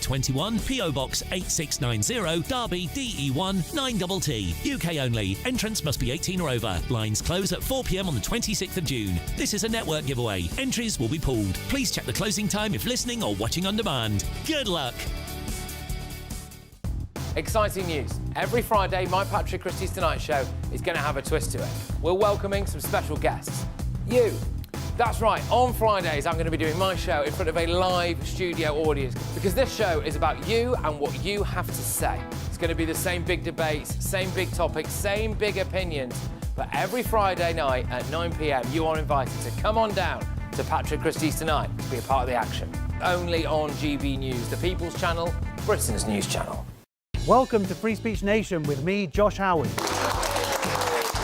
21, PO Box 8690, Derby, DE1 9TT. UK only. Entrance must be 18 or over. Lines close at 4 p.m. on the 26th of June. This is a network giveaway. Entries will be pulled. Please check the closing time if listening or watching on demand. Good luck. Exciting news. Every Friday, my Patrick Christie's Tonight Show is going to have a twist to it. We're welcoming some special guests. You. That's right, on Fridays I'm going to be doing my show in front of a live studio audience because this show is about you and what you have to say. It's going to be the same big debates, same big topics, same big opinions, but every Friday night at 9 p.m. you are invited to come on down to Patrick Christie's Tonight to be a part of the action. Only on GB News, the People's Channel, Britain's news channel. Welcome to Free Speech Nation with me, Josh Howard.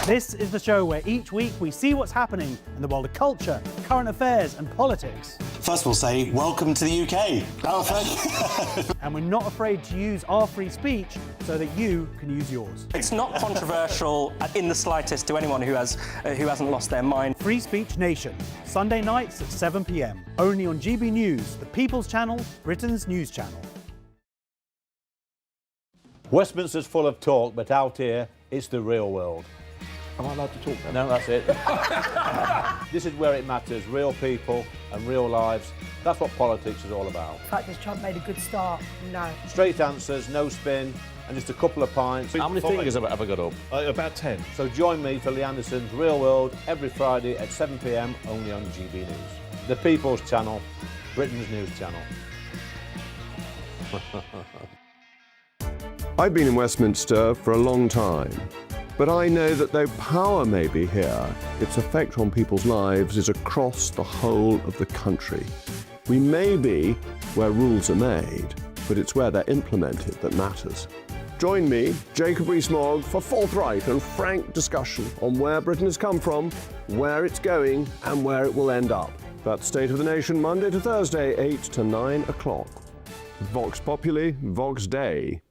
This is the show where each week we see what's happening in the world of culture, current affairs and politics. First we'll say, welcome to the UK. Oh, thank you. And we're not afraid to use our free speech so that you can use yours. It's not controversial in the slightest to anyone who hasn't lost their mind. Free Speech Nation, Sunday nights at 7 p.m. Only on GB News, the People's Channel, Britain's news channel. Westminster's full of talk, but out here, it's the real world. Am I allowed to talk then? No, that's it. This is where it matters, real people and real lives. That's what politics is all about. The fact that Trump made a good start, no. Straight answers, no spin, and just a couple of pints. How many fingers have I got up? About 10. So join me for Lee Anderson's Real World every Friday at 7 p.m. only on GB News. The People's Channel, Britain's news channel. I've been in Westminster for a long time, but I know that though power may be here, its effect on people's lives is across the whole of the country. We may be where rules are made, but it's where they're implemented that matters. Join me, Jacob Rees-Mogg, for forthright and frank discussion on where Britain has come from, where it's going, and where it will end up. That's State of the Nation, Monday to Thursday, 8 to 9 o'clock. Vox Populi, Vox Dei.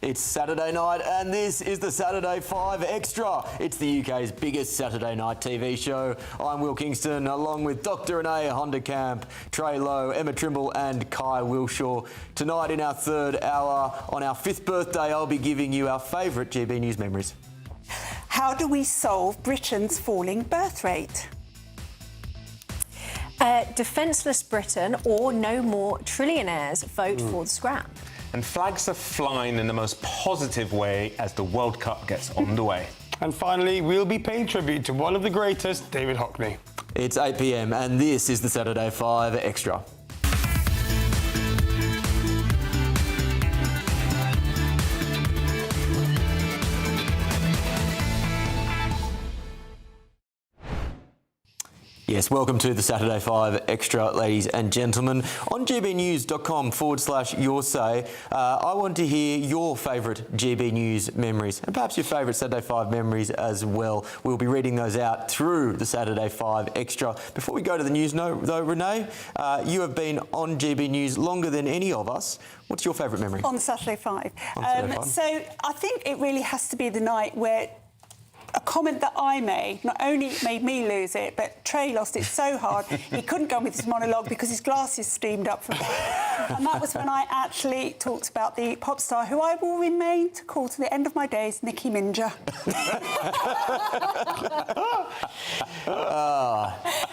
It's Saturday night and this is the Saturday 5 Extra. It's the UK's biggest Saturday night TV show. I'm Will Kingston along with Dr. Renee Honderkamp, Trey Lowe, Emma Trimble and Kai Wilshaw. Tonight in our third hour, on our 5th birthday, I'll be giving you our favourite GB News memories. How do we solve Britain's falling birth rate? Defenceless Britain or no more trillionaires vote for the scrap. And flags are flying in the most positive way as the World Cup gets underway. And finally, we'll be paying tribute to one of the greatest, David Hockney. It's 8 p.m. and this is the Saturday 5 Extra. Yes, welcome to the Saturday 5 Extra, ladies and gentlemen. On gbnews.com/your say, I want to hear your favourite GB News memories and perhaps your favourite Saturday 5 memories as well. We'll be reading those out through the Saturday 5 Extra. Before we go to the news note, though, Renee, you have been on GB News longer than any of us. What's your favourite memory? On Saturday 5. On Saturday 5. So I think it really has to be the night where a comment that I made not only made me lose it, but Trey lost it so hard he couldn't go on with his monologue because his glasses steamed up from that. And that was when I actually talked about the pop star who I will remain to call to the end of my days, Nicki Minaj.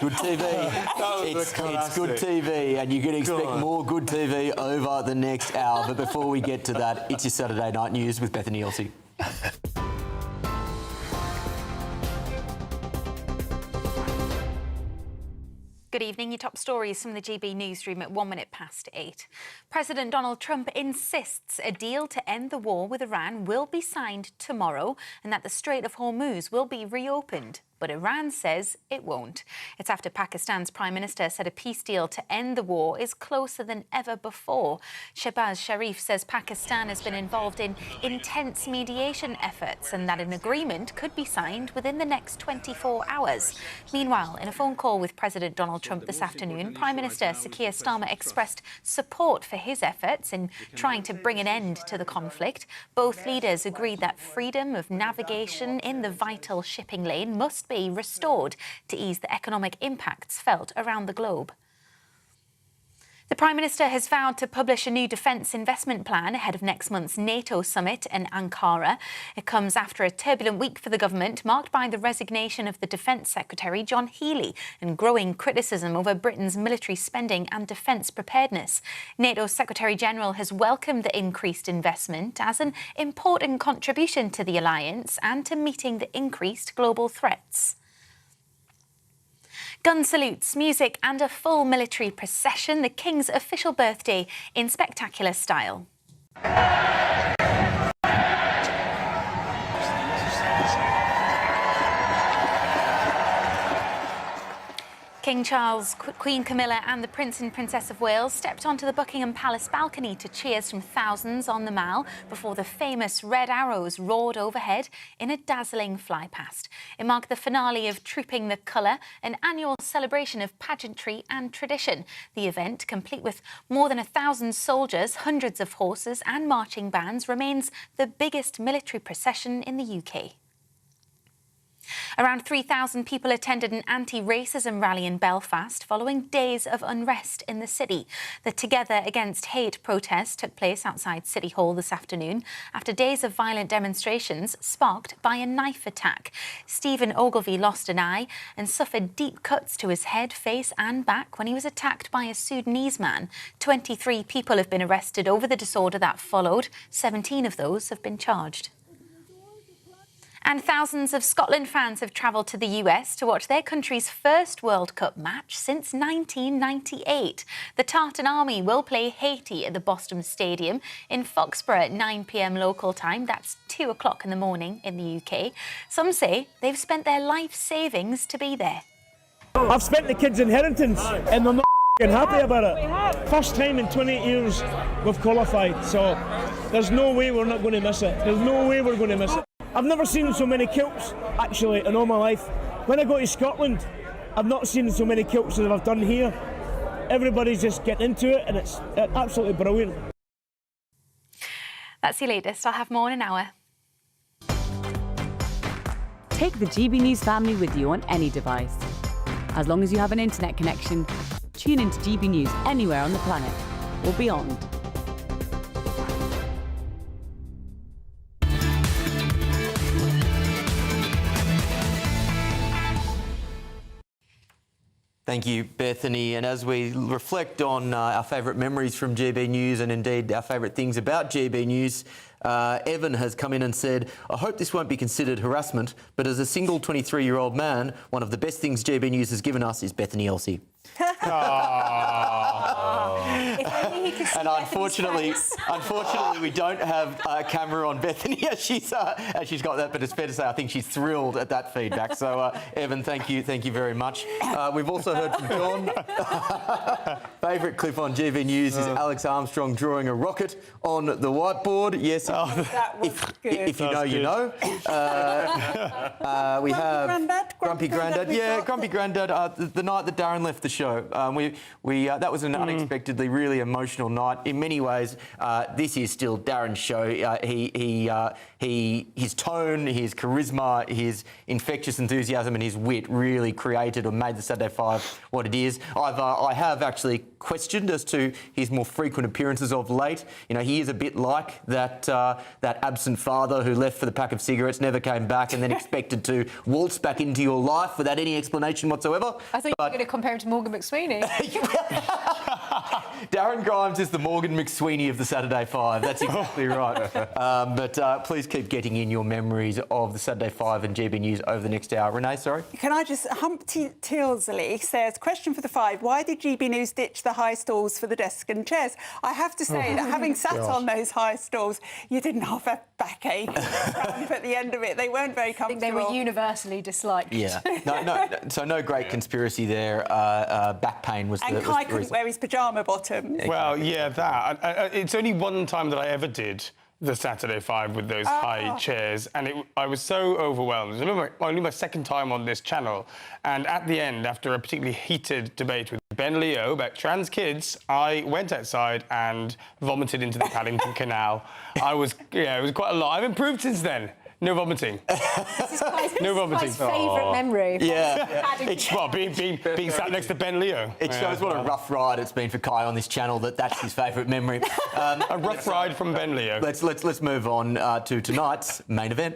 Good TV. It's good TV, and you can expect more good TV over the next hour. But before we get to that, it's your Saturday night news with Bethany Elsey. Good evening. Your top stories from the GB newsroom at 8:01. President Donald Trump insists a deal to end the war with Iran will be signed tomorrow and that the Strait of Hormuz will be reopened. But Iran says it won't. It's after Pakistan's Prime Minister said a peace deal to end the war is closer than ever before. Shehbaz Sharif says Pakistan has been involved in intense mediation efforts and that an agreement could be signed within the next 24 hours. Meanwhile, in a phone call with President Donald Trump this afternoon, Prime Minister Sir Keir Starmer expressed support for his efforts in trying to bring an end to the conflict. Both leaders agreed that freedom of navigation in the vital shipping lane must must be restored to ease the economic impacts felt around the globe. The Prime Minister has vowed to publish a new defence investment plan ahead of next month's NATO summit in Ankara. It comes after a turbulent week for the government, marked by the resignation of the Defence Secretary, John Healey, and growing criticism over Britain's military spending and defence preparedness. NATO Secretary-General has welcomed the increased investment as an important contribution to the alliance and to meeting the increased global threats. Gun salutes, music and a full military procession, the King's official birthday in spectacular style. King Charles, Queen Camilla and the Prince and Princess of Wales stepped onto the Buckingham Palace balcony to cheers from thousands on the Mall before the famous red arrows roared overhead in a dazzling flypast. It marked the finale of Trooping the Colour, an annual celebration of pageantry and tradition. The event, complete with more than 1,000 soldiers, hundreds of horses and marching bands, remains the biggest military procession in the UK. Around 3,000 people attended an anti-racism rally in Belfast following days of unrest in the city. The Together Against Hate protest took place outside City Hall this afternoon after days of violent demonstrations sparked by a knife attack. Stephen Ogilvie lost an eye and suffered deep cuts to his head, face and back when he was attacked by a Sudanese man. 23 people have been arrested over the disorder that followed. 17 of those have been charged. And thousands of Scotland fans have travelled to the US to watch their country's first World Cup match since 1998. The Tartan Army will play Haiti at the Boston Stadium in Foxborough at 9 p.m. local time. That's 2 o'clock in the morning in the UK. Some say they've spent their life savings to be there. I've spent the kids' inheritance and they're not happy about it. First time in 28 years we've qualified, so there's no way we're not going to miss it. There's no way we're going to miss it. I've never seen so many kilts, actually, in all my life. When I go to Scotland, I've not seen so many kilts as I've done here. Everybody's just getting into it, and it's absolutely brilliant. That's your latest. I'll have more in an hour. Take the GB News family with you on any device. As long as you have an internet connection, tune into GB News anywhere on the planet or beyond. Thank you, Bethany. And as we reflect on our favourite memories from GB News and indeed our favourite things about GB News, Evan has come in and said, I hope this won't be considered harassment, but as a single 23-year-old man, one of the best things GB News has given us is Bethany Elsey. And unfortunately, we don't have a camera on Bethany as she's got that. But it's fair to say, I think she's thrilled at that feedback. So, Evan, thank you very much. We've also heard from John. Favourite clip on GB News is Alex Armstrong drawing a rocket on the whiteboard. Yes, if you know, you know. We have Grumpy Grandad. Yeah, Grumpy Grandad. The night that Darren left the show. That was an unexpectedly really emotional night. In many ways, this is still Darren's show. His tone, his charisma, his infectious enthusiasm and his wit really created or made the Saturday Five what it is. I have actually questioned as to his more frequent appearances of late. You know, he is a bit like that absent father who left for the pack of cigarettes, never came back, and then expected to waltz back into your life without any explanation whatsoever. I thought you were going to compare him to Morgan McSweeney. Darren Grimes is the Morgan McSweeney of the Saturday Five. That's exactly right. But please keep getting in your memories of the Saturday Five and GB News over the next hour. Renee, sorry? Can I just... Humpty Tilsley says, question for the Five, why did GB News ditch the high stools for the desk and chairs? I have to say that having sat on those high stools, you didn't have a backache at the end of it. They weren't very comfortable. I think they were universally disliked. Yeah. So no great conspiracy there. Back pain was and the Kai couldn't wear his pyjama bottoms. Well, yeah, that. It's only one time that I ever did the Saturday Five with those high chairs, and I was so overwhelmed. It was only my second time on this channel, and at the end, after a particularly heated debate with Ben Leo about trans kids, I went outside and vomited into the Paddington Canal. It was quite a lot. I've improved since then. No vomiting. No vomiting. This is my favourite memory. Yeah. Well, being sat next to Ben Leo. It shows what a rough ride it's been for Kai on this channel. That's his favourite memory. A rough ride from Ben Leo. Let's move on to tonight's main event.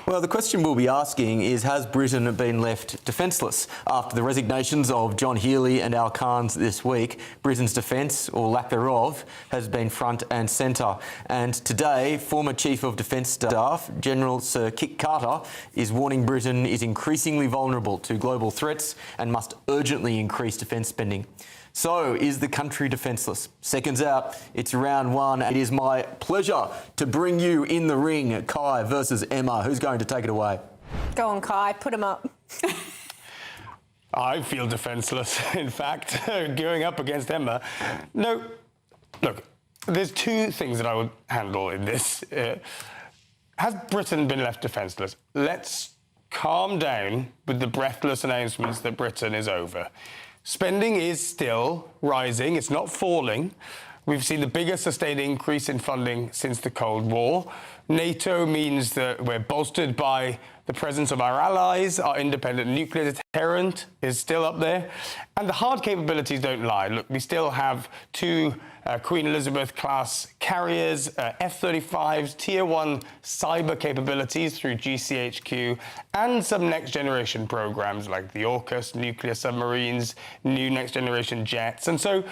Well, the question we'll be asking is, has Britain been left defenceless? After the resignations of John Healey and Al Cairns this week, Britain's defence, or lack thereof, has been front and centre. And today, former Chief of Defence Staff, General Sir Kit Carter, is warning Britain is increasingly vulnerable to global threats and must urgently increase defence spending. So, is the country defenceless? Seconds out, it's round one. It is my pleasure to bring you in the ring, Kai versus Emma. Who's going to take it away? Go on, Kai, put him up. I feel defenceless, in fact, going up against Emma. No, look, there's two things that I would handle in this. Has Britain been left defenceless? Let's calm down with the breathless announcements that Britain is over. Spending is still rising, it's not falling. We've seen the biggest sustained increase in funding since the Cold War. NATO means that we're bolstered by the presence of our allies. Our independent nuclear deterrent is still up there. And the hard capabilities don't lie. Look, we still have two Queen Elizabeth-class carriers, F-35s, Tier 1 cyber capabilities through GCHQ, and some next-generation programs like the AUKUS, nuclear submarines, new next-generation jets. And so,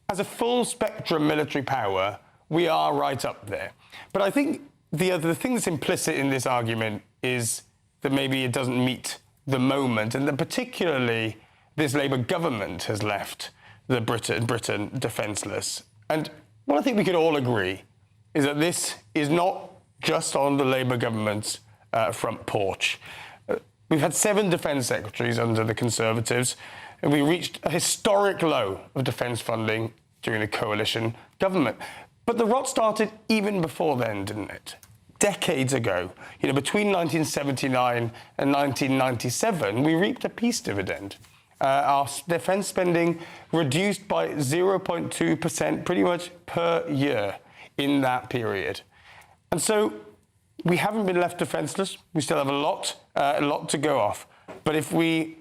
as a full-spectrum military power, we are right up there. But I think the thing that's implicit in this argument is that maybe it doesn't meet the moment, and that particularly this Labour government has left Britain defenceless. And what I think we could all agree is that this is not just on the Labour government's front porch. We've had 7 defence secretaries under the Conservatives, and we reached a historic low of defence funding during the coalition government. But the rot started even before then, didn't it? Decades ago, between 1979 and 1997, we reaped a peace dividend. Our defence spending reduced by 0.2% pretty much per year in that period. And so we haven't been left defenceless. We still have a lot to go off. But if we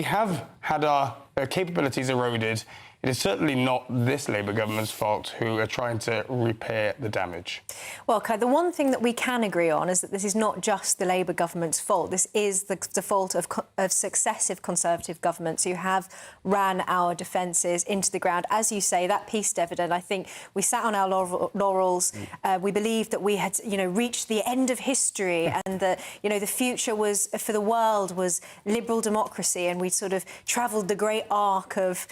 have had our capabilities eroded, it is certainly not this Labour government's fault, who are trying to repair the damage. Well, Kai, the one thing that we can agree on is that this is not just the Labour government's fault. This is the fault of successive Conservative governments who have ran our defences into the ground. As you say, that peace dividend, I think we sat on our laurels. We believed that we had, reached the end of history and that, the future was, for the world, was liberal democracy, and we'd sort of travelled the great arc of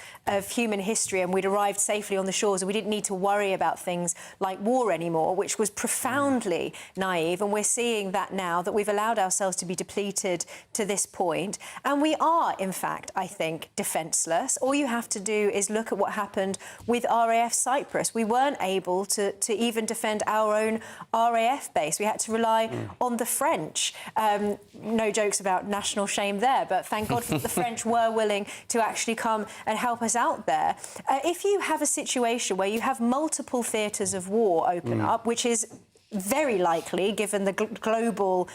human history, and we'd arrived safely on the shores, and we didn't need to worry about things like war anymore, which was profoundly naive. And we're seeing that now, that we've allowed ourselves to be depleted to this point. And we are, in fact, I think, defenceless. All you have to do is look at what happened with RAF Cyprus. We weren't able to even defend our own RAF base. We had to rely on the French. No jokes about national shame there, but thank God that the French were willing to actually come and help us out there. If you have a situation where you have multiple theatres of war open up, which is very likely, given the global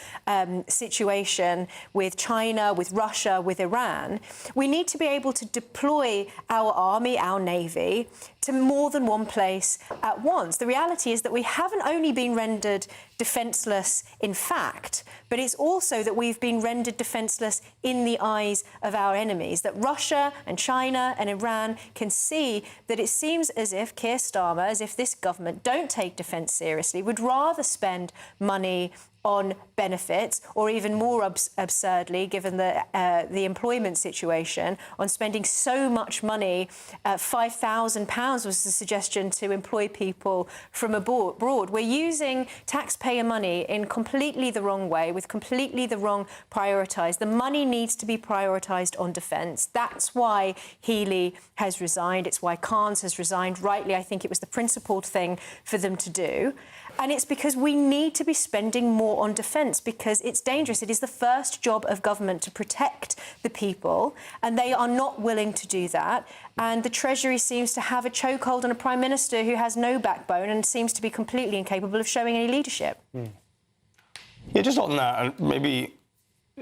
situation with China, with Russia, with Iran, we need to be able to deploy our army, our navy, to more than one place at once. The reality is that we haven't only been rendered defenceless in fact, but it's also that we've been rendered defenceless in the eyes of our enemies, that Russia and China and Iran can see that it seems as if Keir Starmer, as if this government don't take defence seriously, would rather spend money on benefits, or even more absurdly, given the employment situation, on spending so much money. £5,000 was the suggestion to employ people from abroad. We're using taxpayer money in completely the wrong way, with completely the wrong prioritised. The money needs to be prioritised on defence. That's why Healey has resigned. It's why Cairns has resigned. Rightly, I think it was the principled thing for them to do. And it's because we need to be spending more on defence, because it's dangerous. It is the first job of government to protect the people, and they are not willing to do that. And the Treasury seems to have a chokehold on a Prime Minister who has no backbone and seems to be completely incapable of showing any leadership. Yeah, just on that, and maybe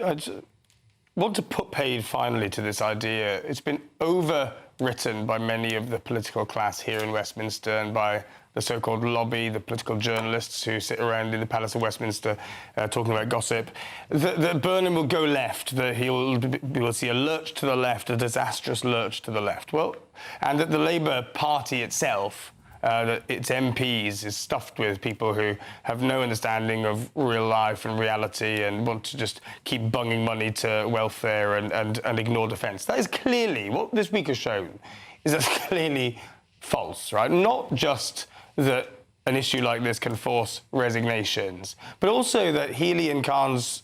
I just want to put paid finally to this idea. It's been overwritten by many of the political class here in Westminster and by the so-called lobby, the political journalists who sit around in the Palace of Westminster talking about gossip, that Burnham will go left, that we'll see a lurch to the left, a disastrous lurch to the left. Well, and that the Labour Party itself, that its MPs is stuffed with people who have no understanding of real life and reality and want to just keep bunging money to welfare and ignore defence. That is clearly, what this week has shown, is that's clearly false, right? Not just that an issue like this can force resignations, but also that Healey and Cairns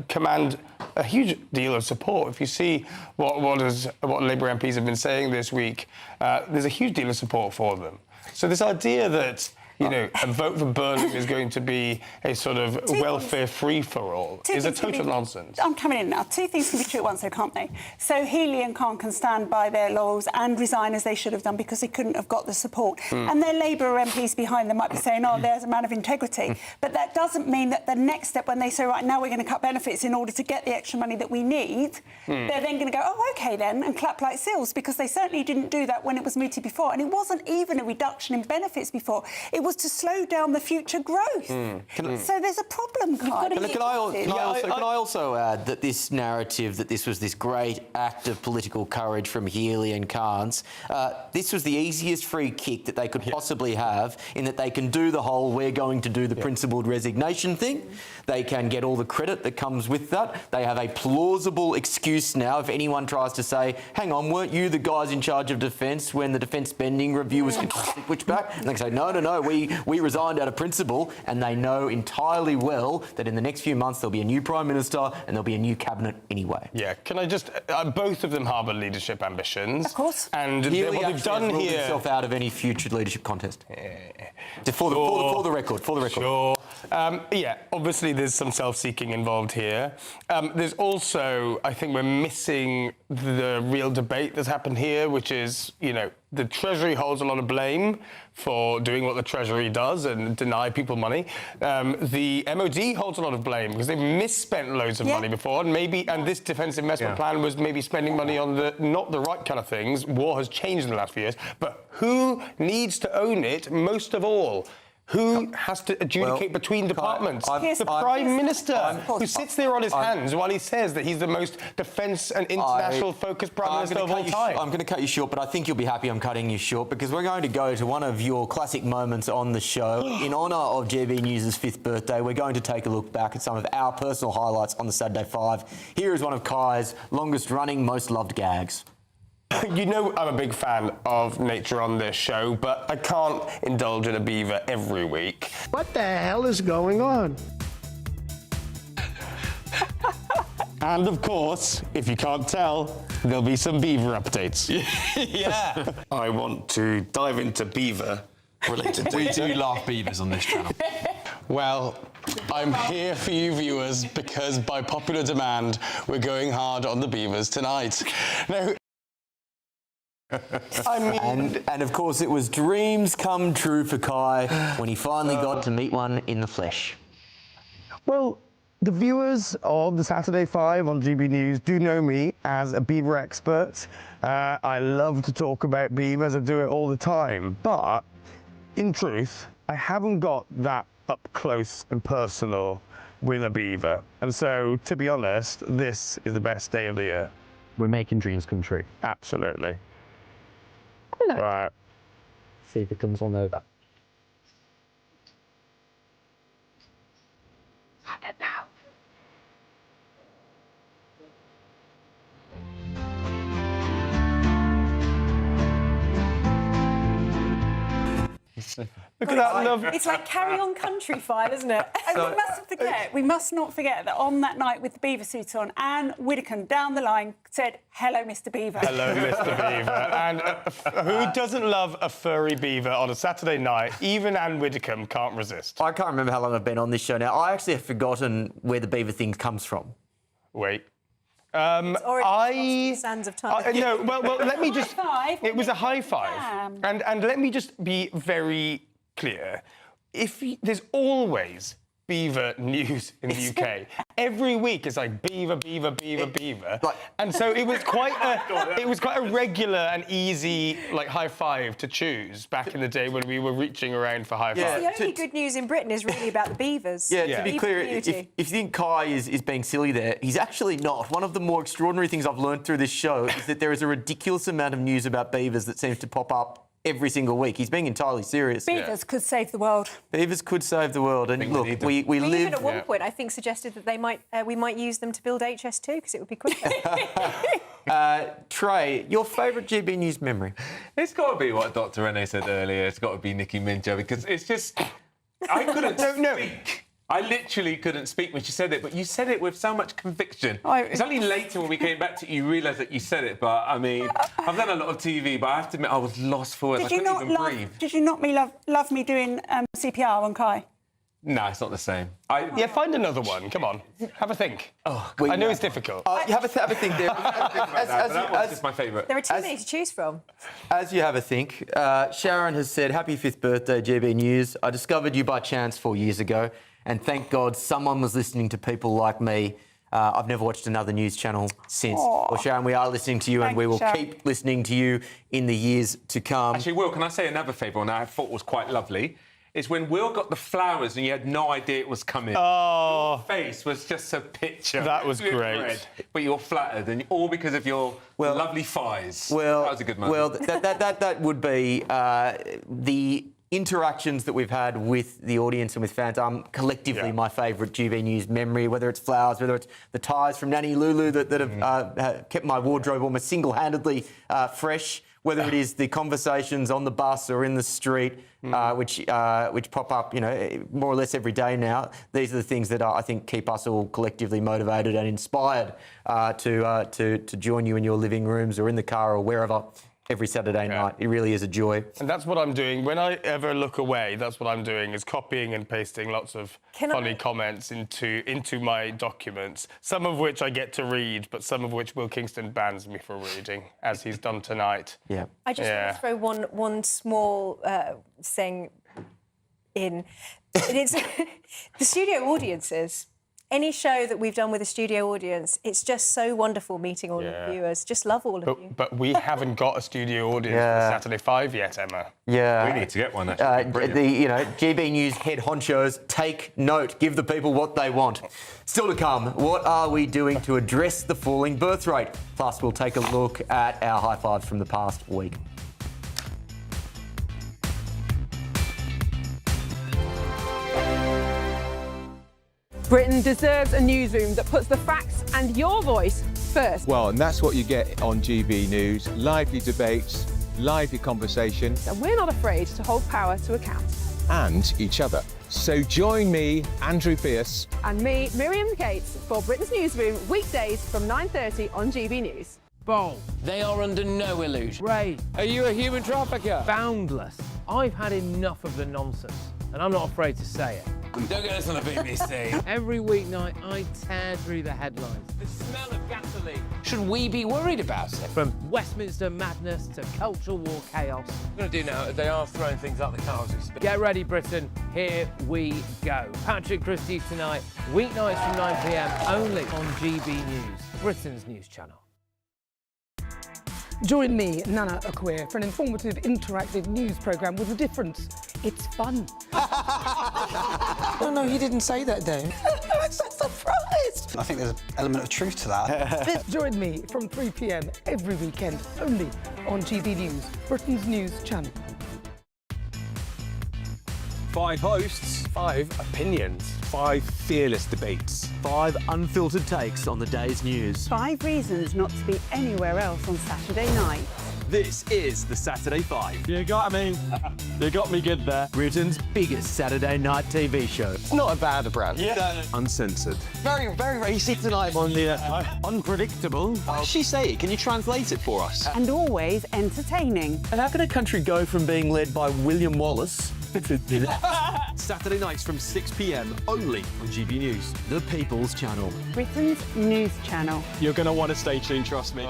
command a huge deal of support. If you see what Labour MPs have been saying this week, there's a huge deal of support for them. So this idea that, you know, a vote for Burnham is going to be a sort of welfare free-for-all is a total nonsense. I'm coming in now. Two things can be true at once, though, can't they? So Healey and Khan can stand by their laurels and resign as they should have done because they couldn't have got the support. And their Labour MPs behind them might be saying, oh, there's a man of integrity. But that doesn't mean that the next step, when they say, right, now we're going to cut benefits in order to get the extra money that we need, they're then going to go, oh, OK, then, and clap like seals, because they certainly didn't do that when it was mooted before. And it wasn't even a reduction in benefits before. It was to slow down the future growth. So there's a problem, Guy. Can I also add that this narrative that this was this great act of political courage from Healey and Cairns, this was the easiest free kick that they could possibly have, in that they can do the whole we're going to do the principled resignation thing. They can get all the credit that comes with that. They have a plausible excuse now if anyone tries to say, hang on, weren't you the guys in charge of defence when the defence spending review was switched back? And they can say, no, we resigned out of principle, and they know entirely well that in the next few months there'll be a new Prime Minister and there'll be a new cabinet anyway. Yeah, can I just... both of them harbour leadership ambitions. Of course. And Healey what they've done ruled here... himself out of any future leadership contest. For the record. Sure. Yeah, obviously there's some self-seeking involved here. There's also, I think we're missing the real debate that's happened here, which is, you know, the Treasury holds a lot of blame for doing what the Treasury does and deny people money. The MOD holds a lot of blame because they've misspent loads of money before, and this defence investment plan was maybe spending money on not the right kind of things. War has changed in the last few years, but who needs to own it most of all? Who has to adjudicate between departments? The Prime Minister, who sits there on his hands while he says that he's the most defence and international-focused Prime Minister of all time. I'm going to cut you short, but I think you'll be happy I'm cutting you short, because we're going to go to one of your classic moments on the show. In honour of GB News' 5th birthday, we're going to take a look back at some of our personal highlights on the Saturday 5. Here is one of Kai's longest-running, most loved gags. You know I'm a big fan of nature on this show, but I can't indulge in a beaver every week. What the hell is going on? And of course, if you can't tell, there'll be some beaver updates. Yeah. I want to dive into beaver related to... We do love beavers on this channel. Well, I'm here for you viewers because by popular demand, we're going hard on the beavers tonight. Now, and of course it was dreams come true for Kai when he finally got to meet one in the flesh. Well, the viewers of the Saturday 5 on GB News do know me as a beaver expert. I love to talk about beavers, I do it all the time, but in truth, I haven't got that up close and personal with a beaver. And so, to be honest, this is the best day of the year. We're making dreams come true. Absolutely. Hello. Right. See if it comes on over. I don't know. Look at that love. It's like Carry On Country File, isn't it? And we must not forget that on that night with the beaver suit on, Anne Widdecombe down the line said, "Hello, Mr. Beaver." Hello, Mr. Beaver. And who doesn't love a furry beaver on a Saturday night? Even Anne Widdecombe can't resist. I can't remember how long I've been on this show now. I actually have forgotten where the beaver thing comes from. Wait. It's already lost the sands of time. No, well, let me just... High five. It was a high five. And let me just be very clear. There's always beaver news in the UK. Every week it's like beaver, beaver, beaver, beaver. And so it was quite a regular and easy like high five to choose back in the day when we were reaching around for high five. The only good news in Britain is really about the beavers. To be clear, if you think Kai is being silly there, he's actually not. One of the more extraordinary things I've learned through this show is that there is a ridiculous amount of news about beavers that seems to pop up every single week. He's being entirely serious. Beavers could save the world. Beavers could save the world. And look, we live... Even at one point, I think, suggested that we might use them to build HS2 because it would be quicker. Trey, your favourite GB News memory? It's got to be what Dr. Renee said earlier. It's got to be Nicki Minaj because it's just... I couldn't speak. I literally couldn't speak when she said it, but you said it with so much conviction. It's only later when we came back to it, you realised that you said it, but, I mean, I've done a lot of TV, but I have to admit I was lost for words. I couldn't even breathe. Did you not love me doing CPR on Kai? No, it's not the same. Yeah, find another one. Come on. Have a think. I know it's difficult. You have a think there. That was my favourite. There are too many to choose from. As you have a think, Sharon has said, "Happy 5th birthday, GB News. I discovered you by chance 4 years ago, and thank God someone was listening to people like me. I've never watched another news channel since." Well, Sharon, we are listening to you, and we will keep listening to you in the years to come. Actually, Will, can I say another favour on that I thought was quite lovely? Is when Will got the flowers and you had no idea it was coming. Oh. Your face was just a picture. That was great. Red, but you're flattered, and all because of your lovely thighs. Well, that was a good moment. Well, that would be the interactions that we've had with the audience and with fans. Collectively my favourite GB News memory, whether it's flowers, whether it's the ties from Nanny Lulu that have kept my wardrobe almost single-handedly fresh, whether it is the conversations on the bus or in the street, which pop up, more or less every day now. These are the things that I think keep us all collectively motivated and inspired to join you in your living rooms or in the car or wherever every Saturday night. It really is a joy. And that's what I'm doing. When I ever look away, that's what I'm doing, is copying and pasting lots of funny comments into my documents, some of which I get to read, but some of which Will Kingston bans me from reading, as he's done tonight. Yeah. I just want to throw one small thing in. It's the studio audiences. Any show that we've done with a studio audience, it's just so wonderful meeting all of the viewers. Just love all of you. But we haven't got a studio audience for Saturday 5 yet, Emma. Yeah. We need to get one, actually. GB News head honchos, take note. Give the people what they want. Still to come, what are we doing to address the falling birth rate? Plus, we'll take a look at our high fives from the past week. Britain deserves a newsroom that puts the facts and your voice first. Well, and that's what you get on GB News. Lively debates, lively conversation. And we're not afraid to hold power to account. And each other. So join me, Andrew Pierce. And me, Miriam Gates, for Britain's Newsroom, weekdays from 9:30 on GB News. Bo, they are under no illusion. Ray, are you a human trafficker? Boundless. I've had enough of the nonsense, and I'm not afraid to say it. Don't get us on the BBC. Every weeknight, I tear through the headlines. The smell of gasoline. Should we be worried about it? From Westminster madness to cultural war chaos. What I'm going to do now is they are throwing things out the car as we speak. Get ready, Britain. Here we go. Patrick Christie's tonight, weeknights from 9 p.m, only on GB News, Britain's news channel. Join me, Nana Akweer, for an informative, interactive news programme with a difference. It's fun. No, he didn't say that, Dave. I'm so surprised. I think there's an element of truth to that. Join me from 3 p.m. every weekend, only on GB News, Britain's news channel. 5 hosts, 5 opinions, 5 fearless debates, 5 unfiltered takes on the day's news. 5 reasons not to be anywhere else on Saturday night. This is the Saturday 5. You got me. You got me good there. Britain's biggest Saturday night TV show. It's not a bad brand. Yeah. Uncensored. Very, very racy tonight. On the unpredictable. What does she say? Can you translate it for us? And always entertaining. And how can a country go from being led by William Wallace to Saturday nights from 6 p.m. only on GB News, the People's Channel. Britain's news channel. You're going to want to stay tuned, trust me.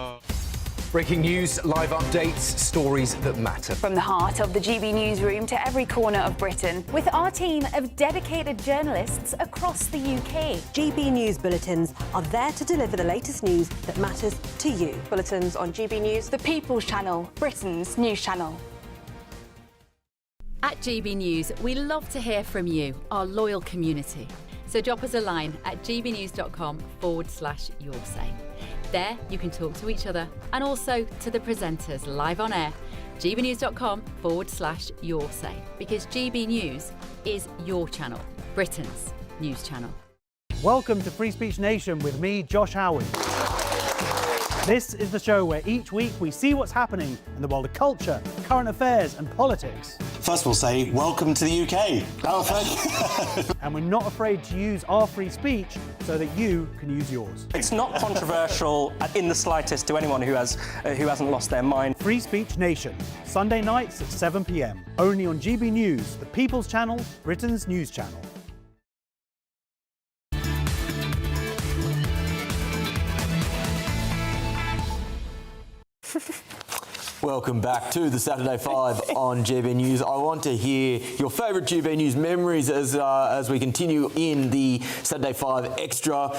Breaking news, live updates, stories that matter. From the heart of the GB newsroom to every corner of Britain. With our team of dedicated journalists across the UK. GB News bulletins are there to deliver the latest news that matters to you. Bulletins on GB News, the People's Channel, Britain's news channel. At GB News, we love to hear from you, our loyal community. So drop us a line at gbnews.com/yoursay. There you can talk to each other and also to the presenters live on air. gbnews.com/yoursay, because GB News is your channel, Britain's news channel. Welcome to Free Speech Nation with me, Josh Howard. This is the show where each week we see what's happening in the world of culture, current affairs and politics. First we'll say, welcome to the UK. And we're not afraid to use our free speech so that you can use yours. It's not controversial in the slightest to anyone who hasn't lost their mind. Free Speech Nation, Sunday nights at 7 p.m. Only on GB News, the People's Channel, Britain's news channel. Welcome back to the Saturday 5 on GB News. I want to hear your favourite GB News memories as we continue in the Saturday 5 Extra.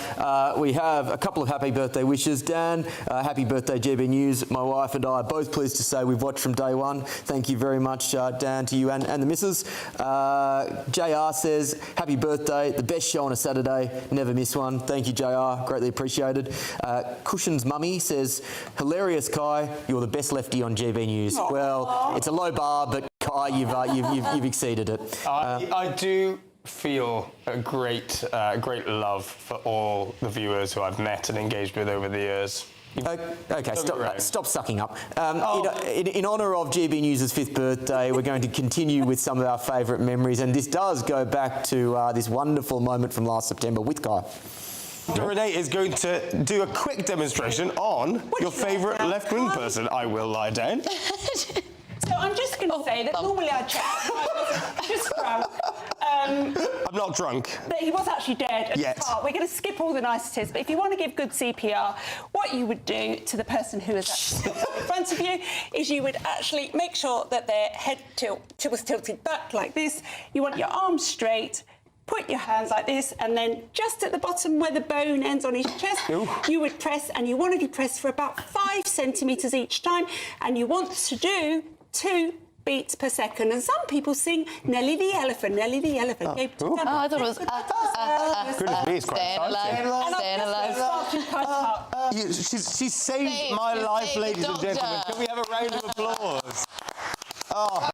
We have a couple of happy birthday wishes. Dan, happy birthday GB News. My wife and I are both pleased to say we've watched from day one. Thank you very much, Dan, to you and the missus. JR says, happy birthday, the best show on a Saturday, never miss one. Thank you, JR, greatly appreciated. Cushion's mummy says, hilarious Kai, you're the best lefty on GB News. Aww. Well, it's a low bar, but Kai, you've exceeded it. I do feel a great love for all the viewers who I've met and engaged with over the years. Okay, stop sucking up. In honour of GB News' 5th birthday, we're going to continue with some of our favourite memories, and this does go back to this wonderful moment from last September with Kai. Renee is going to do a quick demonstration on your favourite left-wing person. I will lie down. So I'm just going to say that normally I chat. I was just drunk. I'm not drunk. But he was actually dead at Yet. the start. We're going to skip all the niceties, but if you want to give good CPR, what you would do to the person who is actually in front of you is you would actually make sure that their head was tilted back like this. You want your arms straight. Put your hands like this, and then just at the bottom where the bone ends on his chest, you would press, and you want to press for about 5 centimetres each time, and you want to do 2 beats per second. And some people sing Nelly the Elephant, Nelly the Elephant. I thought it was... Goodness me, it's quite exciting. She saved my life, ladies and gentlemen. Can we have a round of applause? Oh.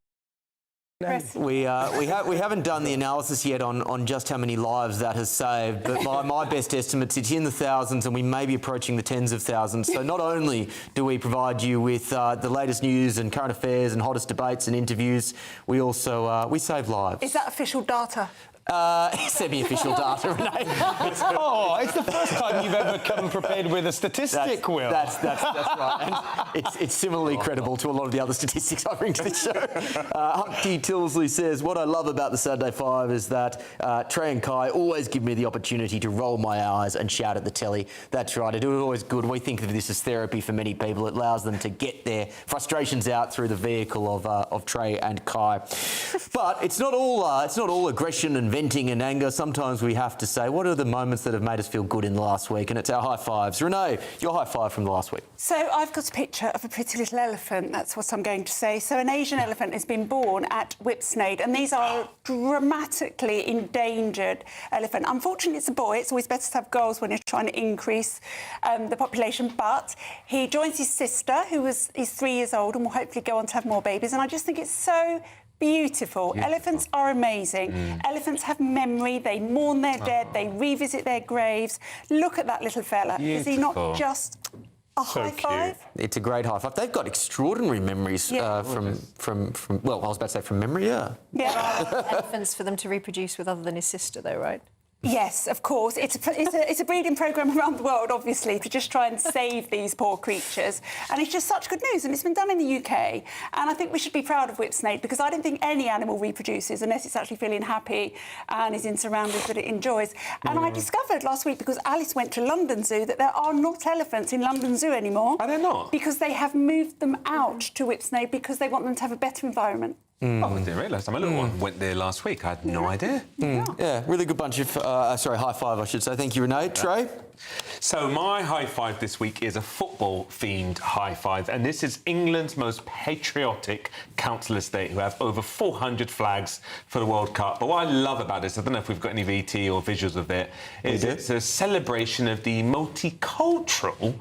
We haven't done the analysis yet on just how many lives that has saved, but by my best estimates, it's in the thousands, and we may be approaching the tens of thousands. So not only do we provide you with the latest news and current affairs and hottest debates and interviews, we also we save lives. Is that official data? Semi-official data, Renee. It's the first time you've ever come prepared with a statistic, Will. That's right. And it's similarly credible to a lot of the other statistics I bring to the show. Humpty Tilsley says, what I love about the Saturday 5 is that Trey and Kai always give me the opportunity to roll my eyes and shout at the telly. That's right. It is always good. We think of this as therapy for many people. It allows them to get their frustrations out through the vehicle of Trey and Kai. But it's not all aggression and venting and anger. Sometimes we have to say, what are the moments that have made us feel good in the last week? And it's our high fives. Renee, your high five from the last week. So I've got a picture of a pretty little elephant. That's what I'm going to say. So an Asian elephant has been born at Whipsnade, and these are dramatically endangered elephant. Unfortunately, it's a boy. It's always better to have girls when you're trying to increase the population. But he joins his sister, is 3 years old, and will hopefully go on to have more babies. And I just think it's so beautiful. Elephants are amazing. Elephants have memory. They mourn their dead. They revisit their graves. Look at that little fella. Beautiful. Is he not just A high five? It's a great high five. They've got extraordinary memories from, well, I was about to say from memory, yeah. Elephants for them to reproduce with other than his sister, though, right? Yes, of course. It's a breeding programme around the world, obviously, to just try and save these poor creatures. And it's just such good news. And it's been done in the UK. And I think we should be proud of whipsnake because I don't think any animal reproduces unless it's actually feeling happy and is in surroundings that it enjoys. And I discovered last week, because Alice went to London Zoo, that there are not elephants in London Zoo anymore. Are there not? Because they have moved them out to whipsnake because they want them to have a better environment. Oh, I didn't realise. My little one went there last week. I had no idea. Yeah, really good bunch of, sorry, high five, I should say. Thank you, Renee. Trey? So my high five this week is a football-themed high five, and this is England's most patriotic council estate, who have over 400 flags for the World Cup. But what I love about this, I don't know if we've got any VT or visuals of it, is it's a celebration of the multicultural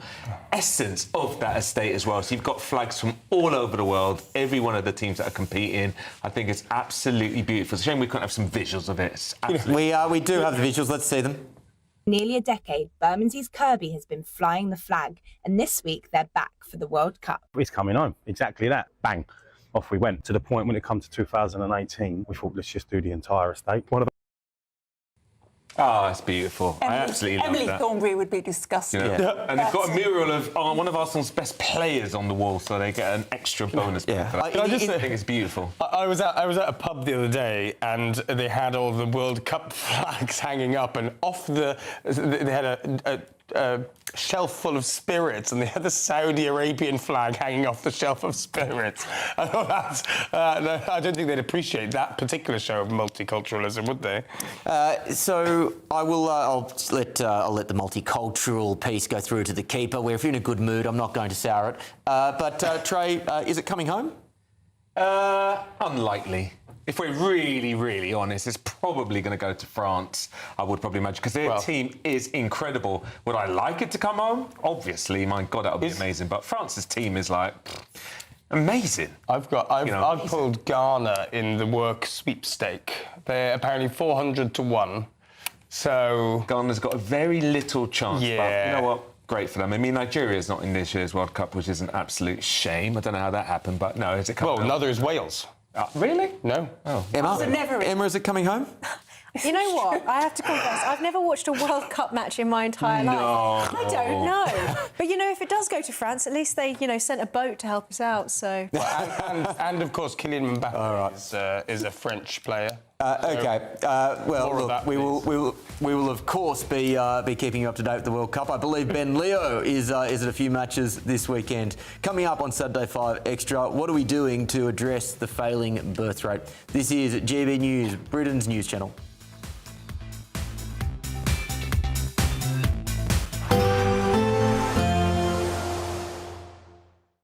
essence of that estate as well. So you've got flags from all over the world, every one of the teams that are competing. I think it's absolutely beautiful. It's a shame we can't have some visuals of it. We do have the visuals. Let's see them. Nearly a decade, Bermondsey's Kirby has been flying the flag, and this week they're back for the World Cup. It's coming home, exactly that. Bang, off we went. To the point when it comes to 2018, we thought, let's just do the entire estate. One of the Oh, it's beautiful. I absolutely love Emily that. Thornbury would be disgusted. You know? And they've got a mural of one of Arsenal's best players on the wall, so they get an extra bonus. For that. I think it's beautiful. I was at a pub the other day, and they had all the World Cup flags hanging up, and they had a shelf full of spirits, and they had the Saudi Arabian flag hanging off the shelf of spirits. I thought that's, I don't think they'd appreciate that particular show of multiculturalism, would they? So I will. I'll let the multicultural piece go through to the keeper. We're in a good mood. I'm not going to sour it. But Trey, is it coming home? Unlikely. If we're really, really honest, it's probably going to go to France, I would probably imagine, because their team is incredible. Would I like it to come home? Obviously, my God, that would be amazing. But France's team is like amazing. I've pulled Ghana in the work sweepstake. They're apparently 400 to 1. So Ghana's got a very little chance. Yeah. But you know what? Great for them. I mean, Nigeria's not in this year's World Cup, which is an absolute shame. I don't know how that happened, but no, is it coming home? neither is Wales. Really? No. Oh. Emma, is it coming home? You know what? I have to confess, I've never watched a World Cup match in my entire life. I don't know. But, you know, if it does go to France, at least they, sent a boat to help us out, so... and of course, Kylian Mbappe is a French player. Okay. Well, look, we will of course be keeping you up to date with the World Cup. I believe Ben Leo is at a few matches this weekend. Coming up on Saturday 5 Extra, what are we doing to address the failing birth rate? This is GB News, Britain's news channel.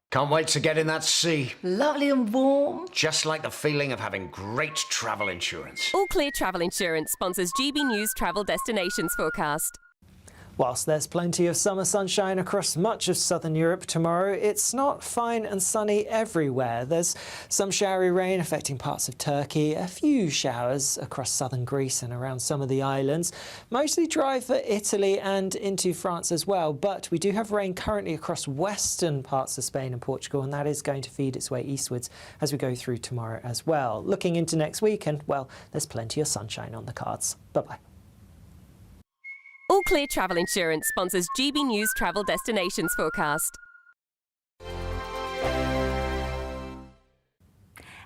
Can't wait to get in that sea. Lovely and warm. Just like the feeling of having great travel insurance. All Clear Travel Insurance sponsors GB News travel destinations forecast. Whilst there's plenty of summer sunshine across much of southern Europe tomorrow, it's not fine and sunny everywhere. There's some showery rain affecting parts of Turkey, a few showers across southern Greece and around some of the islands. Mostly dry for Italy and into France as well, but we do have rain currently across western parts of Spain and Portugal, and that is going to feed its way eastwards as we go through tomorrow as well. Looking into next week, and well, there's plenty of sunshine on the cards. Bye-bye. All Clear Travel Insurance sponsors GB News travel destinations forecast.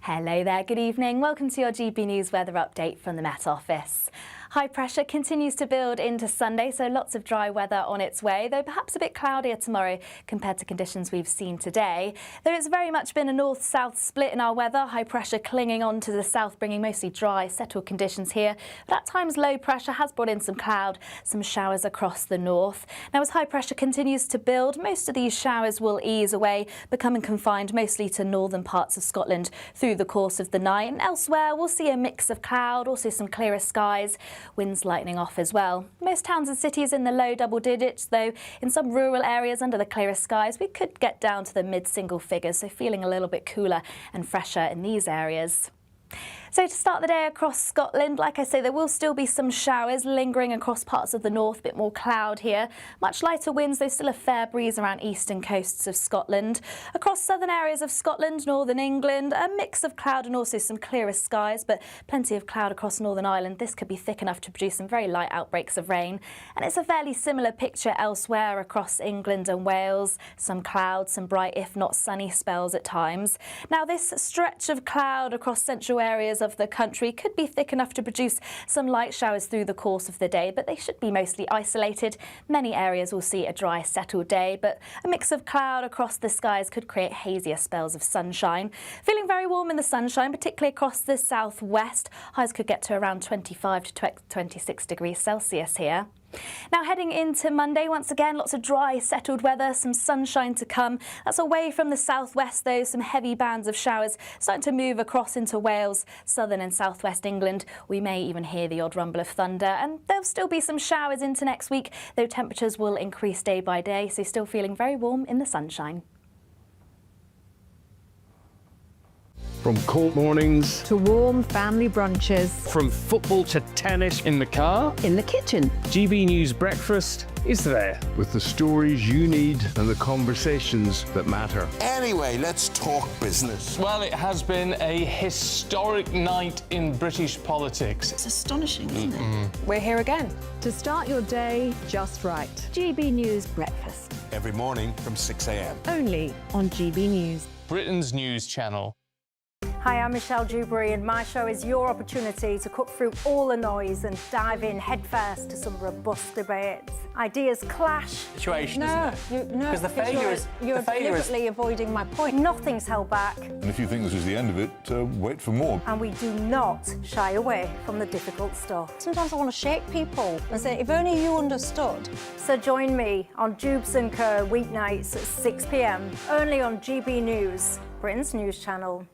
Hello there, good evening. Welcome to your GB News weather update from the Met Office. High pressure continues to build into Sunday, so lots of dry weather on its way, though perhaps a bit cloudier tomorrow compared to conditions we've seen today. Though it's very much been a north-south split in our weather, high pressure clinging on to the south, bringing mostly dry, settled conditions here. But at times low pressure has brought in some cloud, some showers across the north. Now as high pressure continues to build, most of these showers will ease away, becoming confined mostly to northern parts of Scotland through the course of the night. And elsewhere we'll see a mix of cloud, also some clearer skies. Winds lightening off as well. Most towns and cities in the low double digits, though in some rural areas under the clearer skies we could get down to the mid-single figures, so feeling a little bit cooler and fresher in these areas. So to start the day across Scotland, like I say, there will still be some showers lingering across parts of the north, a bit more cloud here. Much lighter winds, though still a fair breeze around eastern coasts of Scotland. Across southern areas of Scotland, northern England, a mix of cloud and also some clearer skies, but plenty of cloud across Northern Ireland. This could be thick enough to produce some very light outbreaks of rain. And it's a fairly similar picture elsewhere across England and Wales. Some cloud, some bright, if not sunny spells at times. Now, this stretch of cloud across central areas of the country could be thick enough to produce some light showers through the course of the day, but they should be mostly isolated. Many areas will see a dry, settled day, but a mix of cloud across the skies could create hazier spells of sunshine. Feeling very warm in the sunshine, particularly across the southwest. Highs could get to around 25 to 26 degrees Celsius here. Now heading into Monday, once again, lots of dry, settled weather, some sunshine to come. That's away from the southwest though, some heavy bands of showers starting to move across into Wales, southern and southwest England. We may even hear the odd rumble of thunder, and there'll still be some showers into next week, though temperatures will increase day by day, so still feeling very warm in the sunshine. From cold mornings to warm family brunches. From football to tennis in the car. In the kitchen. GB News Breakfast is there. With the stories you need and the conversations that matter. Anyway, let's talk business. Well, it has been a historic night in British politics. It's astonishing, isn't it? We're here again. To start your day just right. GB News Breakfast. Every morning from 6 a.m. Only on GB News. Britain's news channel. Hi, I'm Michelle Dewberry, and my show is your opportunity to cut through all the noise and dive in headfirst to some robust debates. Ideas clash. Situation, no, isn't it? Because the failure is... You're deliberately avoiding my point. Nothing's held back. And if you think this is the end of it, wait for more. And we do not shy away from the difficult stuff. Sometimes I want to shake people and say, if only you understood. So join me on Jubes & Co. weeknights at 6 p.m, only on GB News, Britain's news channel.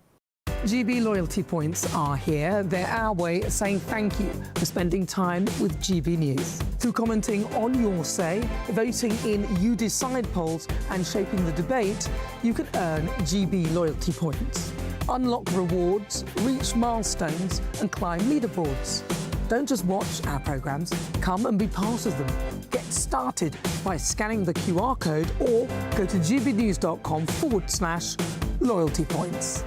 GB loyalty points are here. They're our way of saying thank you for spending time with GB News. Through commenting on Your Say, voting in You Decide polls and shaping the debate, you can earn GB loyalty points. Unlock rewards, reach milestones and climb leaderboards. Don't just watch our programmes, come and be part of them. Get started by scanning the QR code or go to gbnews.com/loyalty points.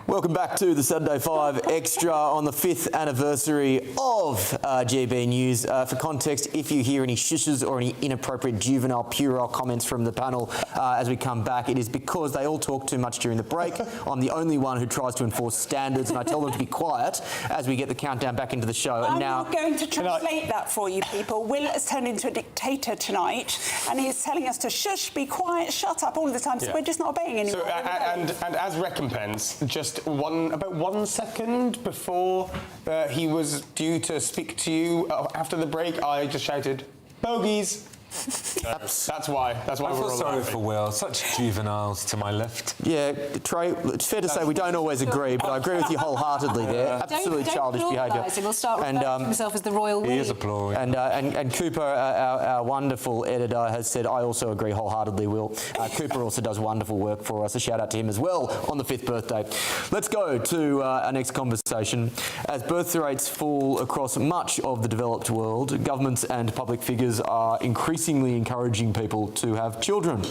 Welcome back to the Saturday 5 Extra on the 5th anniversary of GB News. For context, if you hear any shushes or any inappropriate juvenile puerile comments from the panel as we come back, it is because they all talk too much during the break. I'm the only one who tries to enforce standards, and I tell them to be quiet as we get the countdown back into the show. I'm not going to translate that for you people. Will has turned into a dictator tonight, and he's telling us to shush, be quiet, shut up all the time, so we're just not obeying anymore. So, and as recompense, just about 1 second before he was due to speak to you after the break, I just shouted, "Bogies!" That's why. That's why I we're feel all sorry laughing. for Will. Such juveniles to my left. Yeah, Trey, it's fair to say we don't always agree, but I agree with you wholeheartedly there. Absolutely childish behaviour. He'll start referring to himself as the royal we. He is applauding. And Cooper, our wonderful editor, has said, I also agree wholeheartedly, Will. Cooper also does wonderful work for us. A shout out to him as well on the 5th birthday. Let's go to our next conversation. As birth rates fall across much of the developed world, governments and public figures are increasingly encouraging people to have children.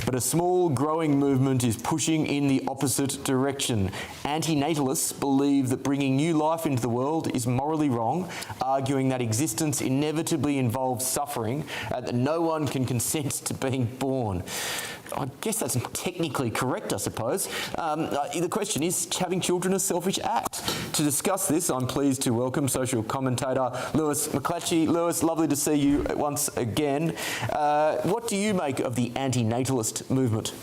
But a small growing movement is pushing in the opposite direction. Antinatalists believe that bringing new life into the world is morally wrong, arguing that existence inevitably involves suffering and that no one can consent to being born. I guess that's technically correct, I suppose. The question is having children a selfish act? To discuss this, I'm pleased to welcome social commentator Lewis McClatchy. Lewis, lovely to see you once again. What do you make of the antinatalist movement?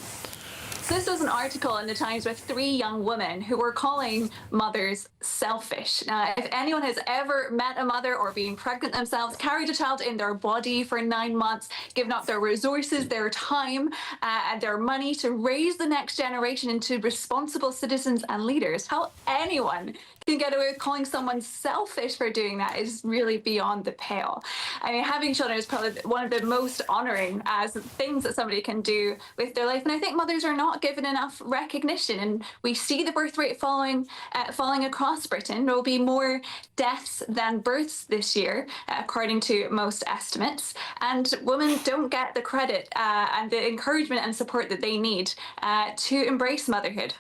This was an article in the Times with 3 young women who were calling mothers selfish. Now, if anyone has ever met a mother or been pregnant themselves, carried a child in their body for 9 months, given up their resources, their time, and their money to raise the next generation into responsible citizens and leaders, how anyone can get away with calling someone selfish for doing that is really beyond the pale. I mean, having children is probably one of the most honouring things that somebody can do with their life, and I think mothers are not given enough recognition. And we see the birth rate falling across Britain. There will be more deaths than births this year, according to most estimates. And women don't get the credit and the encouragement and support that they need to embrace motherhood.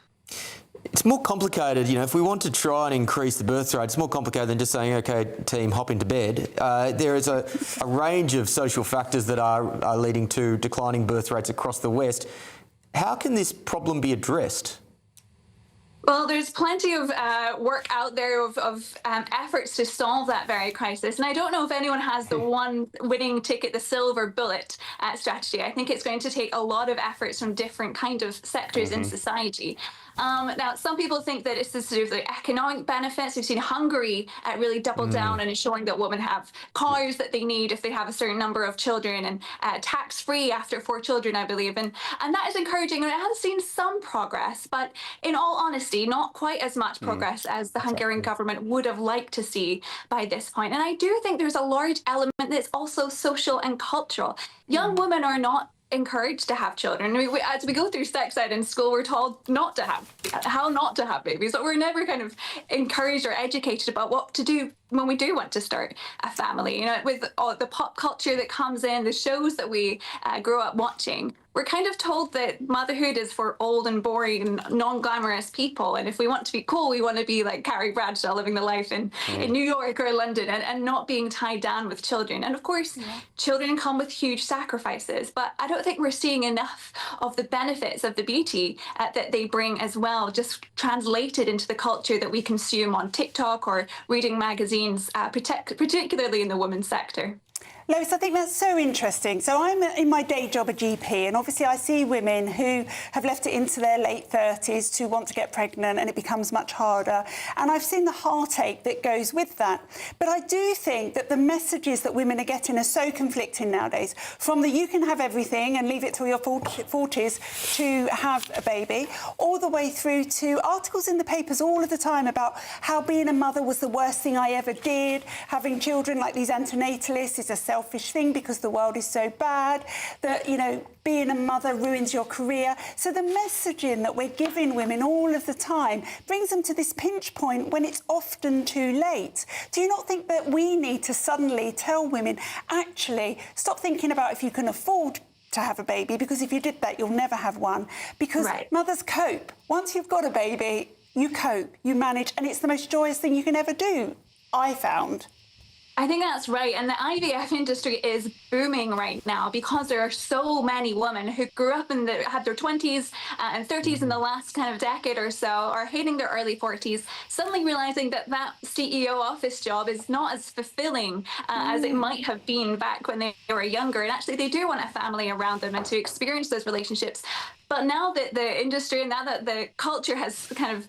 It's more complicated, you know, if we want to try and increase the birth rate, it's more complicated than just saying, OK, team, hop into bed. There is a range of social factors that are leading to declining birth rates across the West. How can this problem be addressed? Well, there's plenty of work out there of efforts to solve that very crisis. And I don't know if anyone has the one winning ticket, the silver bullet strategy. I think it's going to take a lot of efforts from different kind of sectors in society. Now, some people think that it's the sort of the economic benefits. We've seen Hungary really double down and showing that women have cars that they need if they have a certain number of children, and tax-free after 4 children, I believe. And that is encouraging. And it has seen some progress, but in all honesty, not quite as much progress as the Hungarian government would have liked to see by this point. And I do think there's a large element that's also social and cultural. Young women are not encouraged to have children. As we go through sex ed in school, we're told how not to have babies, but we're never kind of encouraged or educated about what to do when we do want to start a family. You know, with all the pop culture that comes in, the shows that we grow up watching, we're kind of told that motherhood is for old and boring and non-glamorous people. And if we want to be cool, we want to be like Carrie Bradshaw living the life in New York or London and not being tied down with children. And of course, children come with huge sacrifices, but I don't think we're seeing enough of the benefits of the beauty that they bring as well, just translated into the culture that we consume on TikTok or reading magazines, particularly in the women's sector. Lois, I think that's so interesting. So I'm in my day job a GP, and obviously I see women who have left it into their late 30s to want to get pregnant, and it becomes much harder. And I've seen the heartache that goes with that. But I do think that the messages that women are getting are so conflicting nowadays, from the you can have everything and leave it till your 40s to have a baby, all the way through to articles in the papers all of the time about how being a mother was the worst thing I ever did, having children like these antinatalists is a selfish thing because the world is so bad, that, you know, being a mother ruins your career. So the messaging that we're giving women all of the time brings them to this pinch point when it's often too late. Do you not think that we need to suddenly tell women, actually, stop thinking about if you can afford to have a baby, because if you did that, you'll never have one. Because mothers cope. Once you've got a baby, you cope, you manage, and it's the most joyous thing you can ever do, I found. I think that's right. And the IVF industry is booming right now because there are so many women who grew up had their 20s and 30s in the last kind of decade or so, are hitting their early 40s, suddenly realizing that that CEO office job is not as fulfilling as it might have been back when they were younger. And actually, they do want a family around them and to experience those relationships. But now that the industry and now that the culture has kind of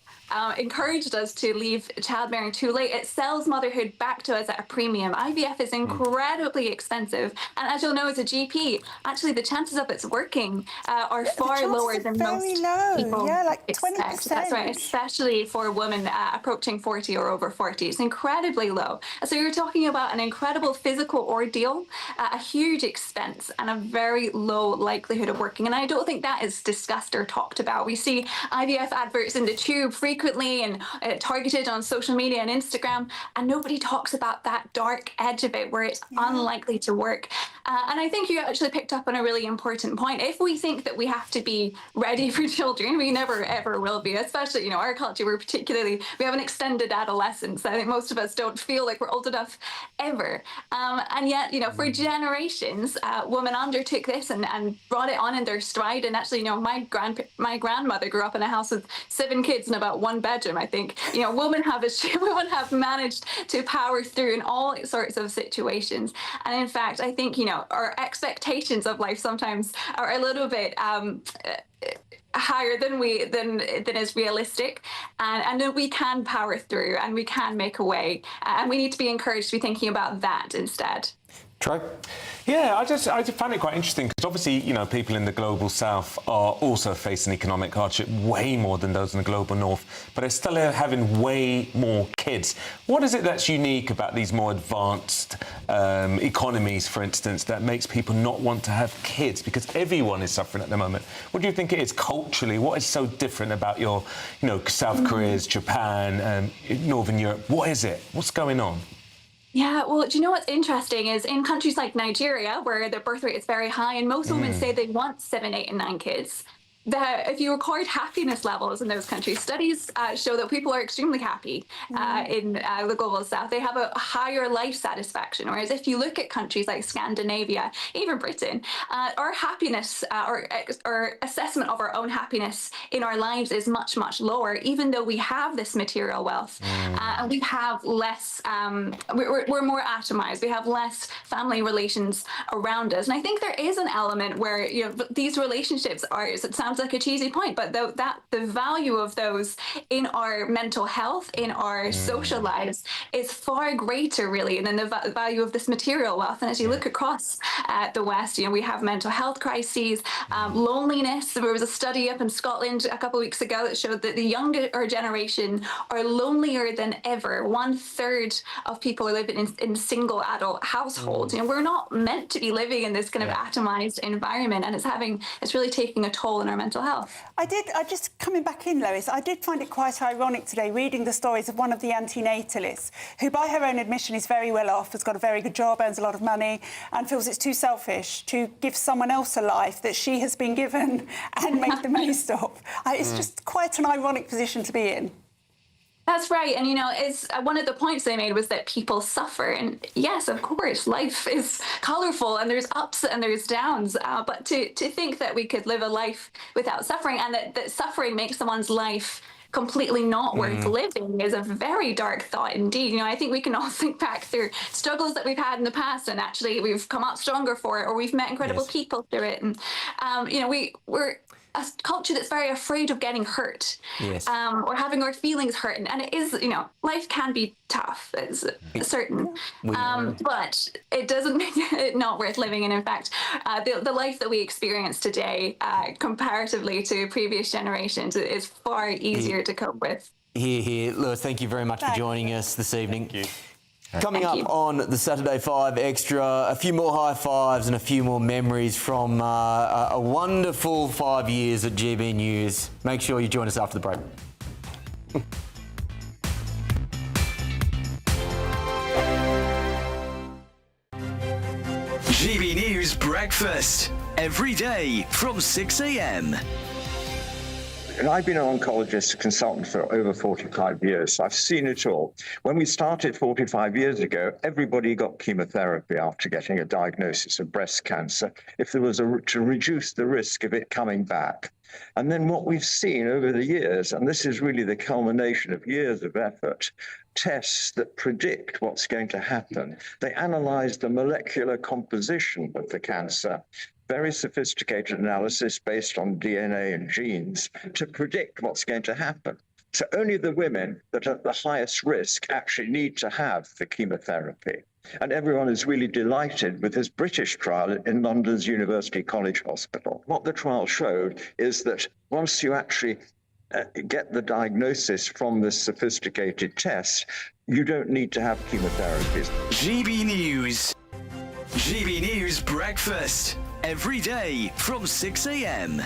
encouraged us to leave childbearing too late, it sells motherhood back to us at a premium. IVF is incredibly expensive. And as you'll know as a GP, actually the chances of it's working are far lower than most people expect. 20%. That's right, especially for women approaching 40 or over 40. It's incredibly low. So you're talking about an incredible physical ordeal, a huge expense, and a very low likelihood of working. And I don't think that is discussed or talked about. We see IVF adverts in the tube frequently and targeted on social media and Instagram, and nobody talks about that dark edge of it where it's unlikely to work. And I think you actually picked up on a really important point. If we think that we have to be ready for children, we never ever will be, especially, you know, our culture, we have an extended adolescence. I think most of us don't feel like we're old enough ever. And yet, you know, for generations, women undertook this and brought it on in their stride. And actually, you know, my grandmother grew up in a house with 7 kids and about 1 bedroom. I think, you know, women have managed to power through in all sorts of situations. And in fact, I think, you know, our expectations of life sometimes are a little bit higher than is realistic, and that we can power through and we can make a way, and we need to be encouraged to be thinking about that instead. Troy? Yeah, I just find it quite interesting because obviously, you know, people in the global south are also facing economic hardship way more than those in the global north, but they're still having way more kids. What is it that's unique about these more advanced economies, for instance, that makes people not want to have kids? Because everyone is suffering at the moment. What do you think it is culturally? What is so different about your, you know, South Korea's, Japan, Northern Europe? What is it? What's going on? Yeah, well, do you know what's interesting is in countries like Nigeria, where the birth rate is very high, and most women say they want 7, 8, and 9 kids, that if you record happiness levels in those countries, studies show that people are extremely happy in the global south. They have a higher life satisfaction. Whereas if you look at countries like Scandinavia, even Britain, our happiness or assessment of our own happiness in our lives is much, much lower, even though we have this material wealth. And we have less, we're more atomized. We have less family relations around us. And I think there is an element where, you know, these relationships are, it sounds like a cheesy point, but the value of those in our mental health, in our social lives, is far greater, really, than the value of this material wealth. And as you look across the West, you know, we have mental health crises, loneliness. There was a study up in Scotland a couple of weeks ago that showed that the younger generation are lonelier than ever. 1/3 of people are living in single adult households. You know, we're not meant to be living in this kind of atomized environment, and it's really taking a toll on our mental health. I just coming back in, Lois, I did find it quite ironic today reading the stories of one of the antinatalists who, by her own admission, is very well off, has got a very good job, earns a lot of money, and feels it's too selfish to give someone else a life that she has been given and make the most of. It's just quite an ironic position to be in. That's right. And, you know, it's one of the points they made was that people suffer. And yes, of course, life is colourful and there's ups and there's downs. But to think that we could live a life without suffering, and that suffering makes someone's life completely not worth living, is a very dark thought indeed. You know, I think we can all think back through struggles that we've had in the past, and actually we've come out stronger for it, or we've met incredible people through it. And, you know, we're a culture that's very afraid of getting hurt, or having our feelings hurt. And it is, you know, life can be tough, it's certain, but it doesn't make it not worth living. And in fact, the life that we experience today, comparatively to previous generations, is far easier to cope with. Here. Lewis, thank you very much for joining us this evening. Thank you. Coming up on the Saturday 5 Extra, a few more high fives and a few more memories from a wonderful 5 years at GB News. Make sure you join us after the break. GB News Breakfast, every day from 6 a.m. And I've been an oncologist consultant for over 45 years, so I've seen it all. When we started 45 years ago, everybody got chemotherapy after getting a diagnosis of breast cancer if there was to reduce the risk of it coming back. And then what we've seen over the years, and this is really the culmination of years of effort, tests that predict what's going to happen. They analyze the molecular composition of the cancer, very sophisticated analysis based on DNA and genes to predict what's going to happen. So only the women that are at the highest risk actually need to have the chemotherapy. And everyone is really delighted with this British trial in London's University College Hospital. What the trial showed is that once you actually get the diagnosis from this sophisticated test, you don't need to have chemotherapies. GB News. GB News Breakfast, every day from 6 a.m.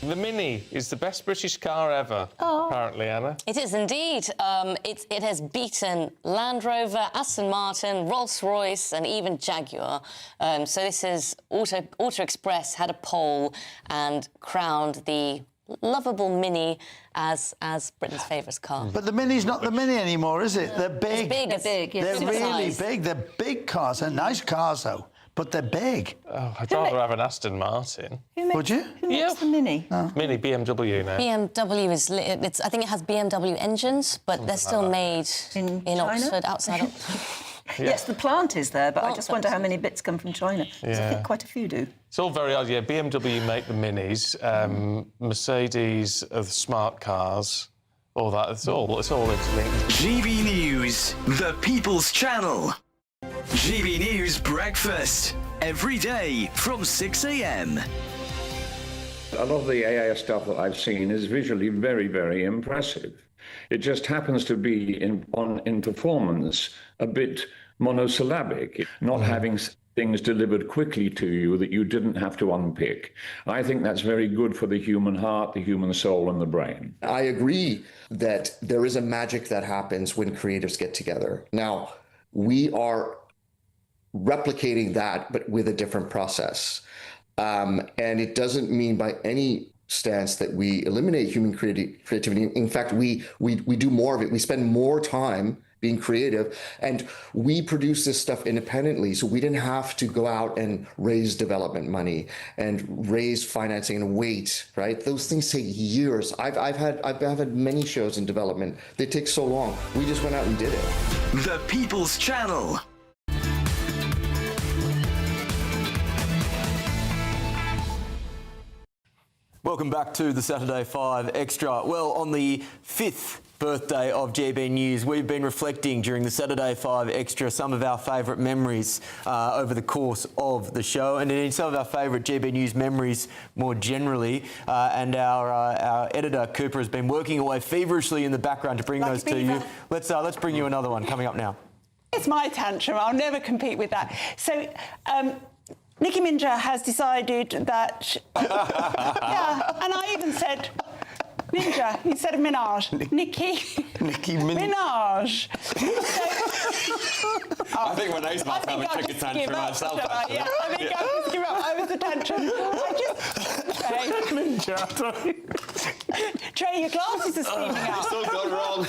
The Mini is the best British car ever, apparently, Anna. It is indeed. It has beaten Land Rover, Aston Martin, Rolls-Royce and even Jaguar. So this is Auto Express had a poll and crowned the lovable Mini as Britain's favourite car. But the Mini's not the Mini anymore, is it? They're big. It's big. Yes. They're really big. They're big cars. They're nice cars, though. But they're big. Oh, I'd rather have an Aston Martin. Would you? Who makes the Mini? Mini, BMW now. BMW is... I think it has BMW engines, but they're still made in Oxford, outside Oxford. Yes, the plant is there, but I just wonder how many bits come from China. 'Cause I think quite a few do. It's all very odd. Yeah, BMW make the Minis, Mercedes are the smart cars, all that. It's all interlinked. GB News, the People's Channel. GB News Breakfast, every day from 6 a.m. A lot of the AI stuff that I've seen is visually very, very impressive. It just happens to be in performance a bit monosyllabic, not having things delivered quickly to you that you didn't have to unpick. I think that's very good for the human heart, the human soul, and the brain. I agree that there is a magic that happens when creatives get together. Now, we are replicating that, but with a different process. And it doesn't mean by any stance that we eliminate human creativity. In fact, we do more of it. We spend more time being creative, and we produce this stuff independently, so we didn't have to go out and raise development money and raise financing and wait, right? Those things take years. I've had many shows in development. They take so long. We just went out and did it. The People's Channel. Welcome back to the Saturday 5 Extra. Well, on the 5th birthday of GB News, we've been reflecting during the Saturday 5 Extra some of our favourite memories over the course of the show, and indeed some of our favourite GB News memories more generally. And our editor Cooper has been working away feverishly in the background to bring those to you. Let's bring you another one coming up now. It's my tantrum. I'll never compete with that. So. Nicki Minaj has decided that... yeah, and I even said Ninja instead of Minaj. Nicki Minaj. I think Renee's about to have a chicken tantrum myself. Yeah, I think I just give up over the tantrum. Trey, your glasses are steaming out. It's all gone wrong.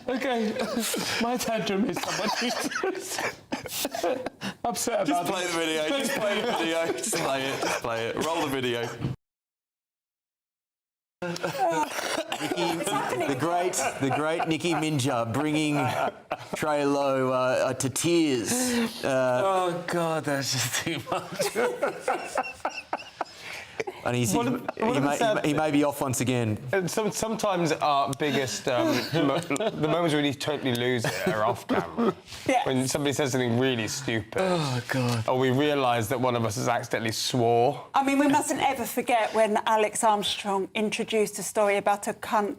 Okay, my tantrum is someone upset about. Just play the video. Just play the video. Just play it. Just play it. Roll the video. the great Nicki Minaj bringing Trey Lowe to tears. Oh God, that's just too much. And he may be off once again. And sometimes our biggest, the moments we really totally lose it are off camera. Yeah. When somebody says something really stupid. Oh, God. Or we realise that one of us has accidentally swore. I mean, we mustn't ever forget when Alex Armstrong introduced a story about a country.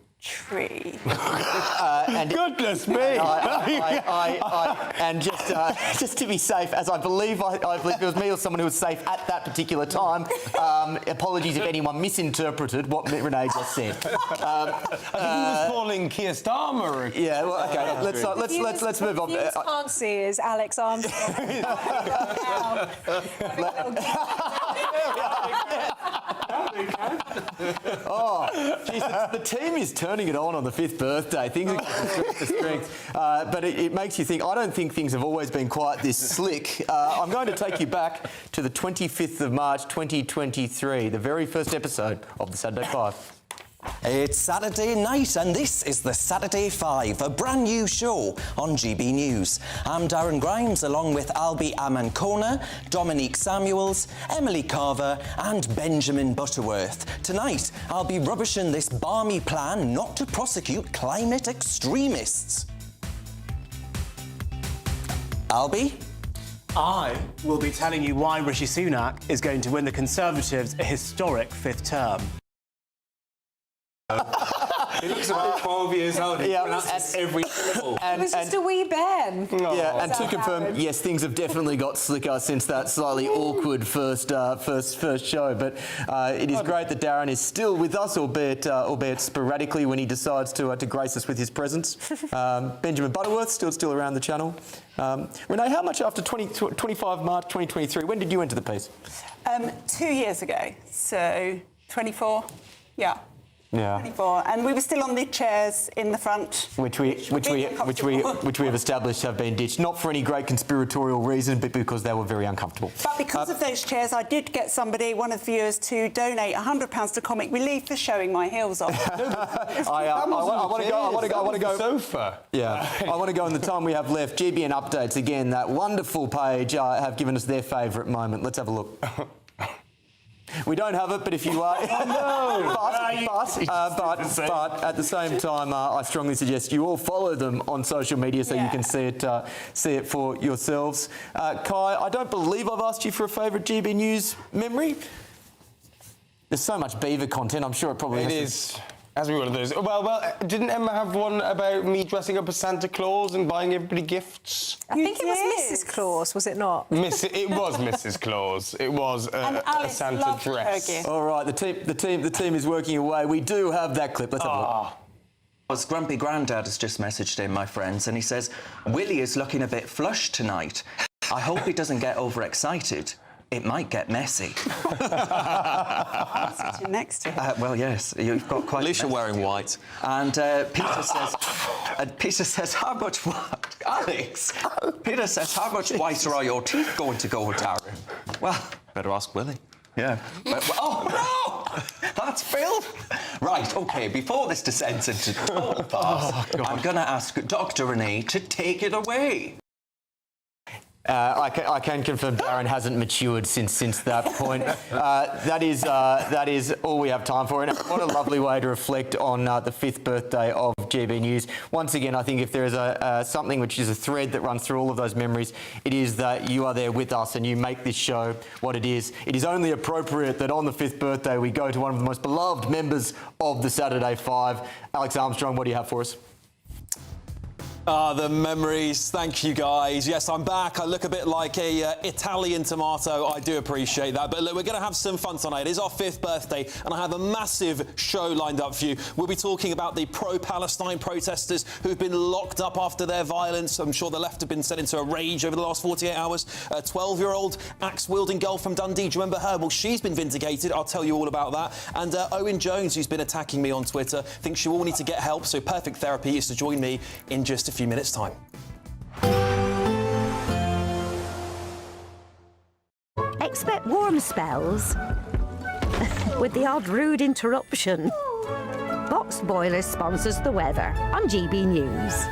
And goodness me! And just to be safe, as I believe it was me or someone who was safe at that particular time. Apologies if anyone misinterpreted what Renee just said. I think he was calling Keir Starmer. Yeah. Well, okay. Let's move on. You can't see is Alex Armstrong. Oh, geez, the team is turning it on the 5th birthday. Things are going strength to strength. But it makes you think, I don't think things have always been quite this slick. I'm going to take you back to the 25th of March 2023, the very first episode of the Saturday 5. It's Saturday night and this is the Saturday 5, a brand new show on GB News. I'm Darren Grimes along with Albie Amankona, Dominique Samuels, Emily Carver and Benjamin Butterworth. Tonight I'll be rubbishing this balmy plan not to prosecute climate extremists. Albie? I will be telling you why Rishi Sunak is going to win the Conservatives a historic 5th term. He looks about 12 years old. He pronounces every syllable. It was just a wee Ben. Yeah, and to confirm, yes, things have definitely got slicker since that slightly awkward first show. But it is great that Darren is still with us, albeit sporadically when he decides to grace us with his presence. Benjamin Butterworth still around the channel. Renee, how much after 25 March 2023? When did you enter the piece? 2 years ago, so 24. Yeah. Yeah. 24, and we were still on the chairs in the front, which we have established have been ditched, not for any great conspiratorial reason, but because they were very uncomfortable. But because of those chairs, I did get somebody, one of the viewers, to donate £100 to Comic Relief for showing my heels off. I want to go. Sofa. Yeah, I want to go in the time we have left. GBN Updates again. That wonderful page have given us their favourite moment. Let's have a look. We don't have it, but if you are... but at the same time, I strongly suggest you all follow them on social media so you can see it for yourselves. Kai, I don't believe I've asked you for a favourite GB News memory. There's so much Beaver content, I'm sure it probably is. Has to be one of those. Well, didn't Emma have one about me dressing up as Santa Claus and buying everybody gifts? I think it was Mrs. Claus, was it not? It was Mrs. Claus. It was a Santa dress. All right, the team is working away. We do have that clip. Let's have a look. As Grumpy Grandad has just messaged in, my friends, and he says, Willie is looking a bit flushed tonight. I hope he doesn't get overexcited. It might get messy. I'm sitting next to him. Well, yes, you've got quite. At least you're wearing white. And Peter says, how much what? Alex. Peter says, how much whiter are your teeth going to go, Darren? Well, better ask Willie. Yeah. Oh no! That's Phil. Right. Okay. Before this descends into total farce, I'm going to ask Dr. Renee to take it away. I can confirm Darren hasn't matured since that point. That is all we have time for, and what a lovely way to reflect on the 5th birthday of GB News. Once again, I think if there is something which is a thread that runs through all of those memories, it is that you are there with us and you make this show what it is. It is only appropriate that on the 5th birthday we go to one of the most beloved members of the Saturday Five. Alex Armstrong, what do you have for us? The memories. Thank you, guys. Yes, I'm back. I look a bit like a Italian tomato. I do appreciate that. But look, we're going to have some fun tonight. It is our 5th birthday, and I have a massive show lined up for you. We'll be talking about the pro-Palestine protesters who've been locked up after their violence. I'm sure the left have been sent into a rage over the last 48 hours. A 12-year-old axe-wielding girl from Dundee. Do you remember her? Well, she's been vindicated. I'll tell you all about that. And Owen Jones, who's been attacking me on Twitter, thinks you all need to get help. So perfect therapy is to join me in just a few minutes' time. Expect warm spells with the odd rude interruption. Box Boilers sponsors the weather on GB News.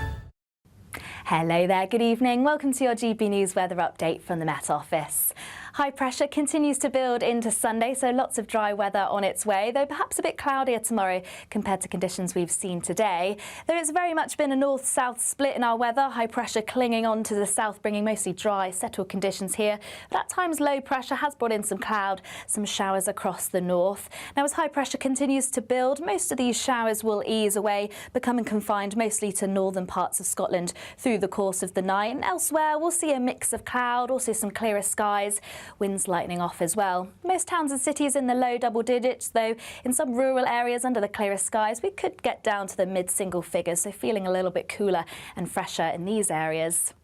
Hello there, good evening. Welcome to your GB News weather update from the Met Office. High pressure continues to build into Sunday, so lots of dry weather on its way, though perhaps a bit cloudier tomorrow compared to conditions we've seen today. There has very much been a north-south split in our weather, high pressure clinging on to the south, bringing mostly dry, settled conditions here. But at times low pressure has brought in some cloud, some showers across the north. Now as high pressure continues to build, most of these showers will ease away, becoming confined mostly to northern parts of Scotland through the course of the night. And elsewhere we'll see a mix of cloud, also some clearer skies. Winds lightening off as well. Most towns and cities in the low double digits, though in some rural areas under the clearer skies we could get down to the mid-single figures, so feeling a little bit cooler and fresher in these areas.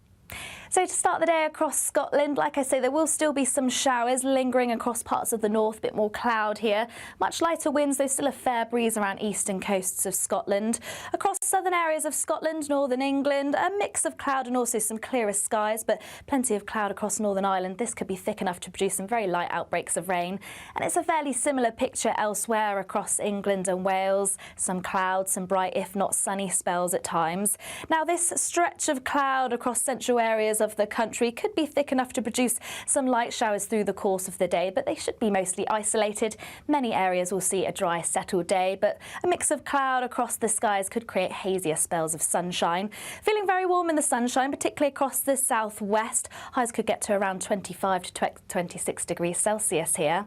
So to start the day across Scotland, like I say, there will still be some showers lingering across parts of the north, a bit more cloud here. Much lighter winds, though still a fair breeze around eastern coasts of Scotland. Across southern areas of Scotland, northern England, a mix of cloud and also some clearer skies, but plenty of cloud across Northern Ireland. This could be thick enough to produce some very light outbreaks of rain. And it's a fairly similar picture elsewhere across England and Wales. Some clouds, some bright, if not sunny spells at times. Now this stretch of cloud across central areas of the country could be thick enough to produce some light showers through the course of the day, but they should be mostly isolated. Many areas will see a dry, settled day, but a mix of cloud across the skies could create hazier spells of sunshine. Feeling very warm in the sunshine, particularly across the southwest. Highs could get to around 25 to 26 degrees Celsius here.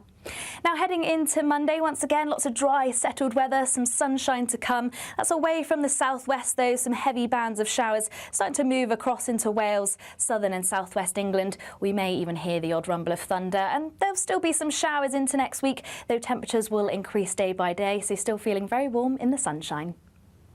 Now heading into Monday, once again lots of dry, settled weather, some sunshine to come. That's away from the southwest though, some heavy bands of showers starting to move across into Wales, southern and southwest England. We may even hear the odd rumble of thunder, and there'll still be some showers into next week, though temperatures will increase day by day, so still feeling very warm in the sunshine.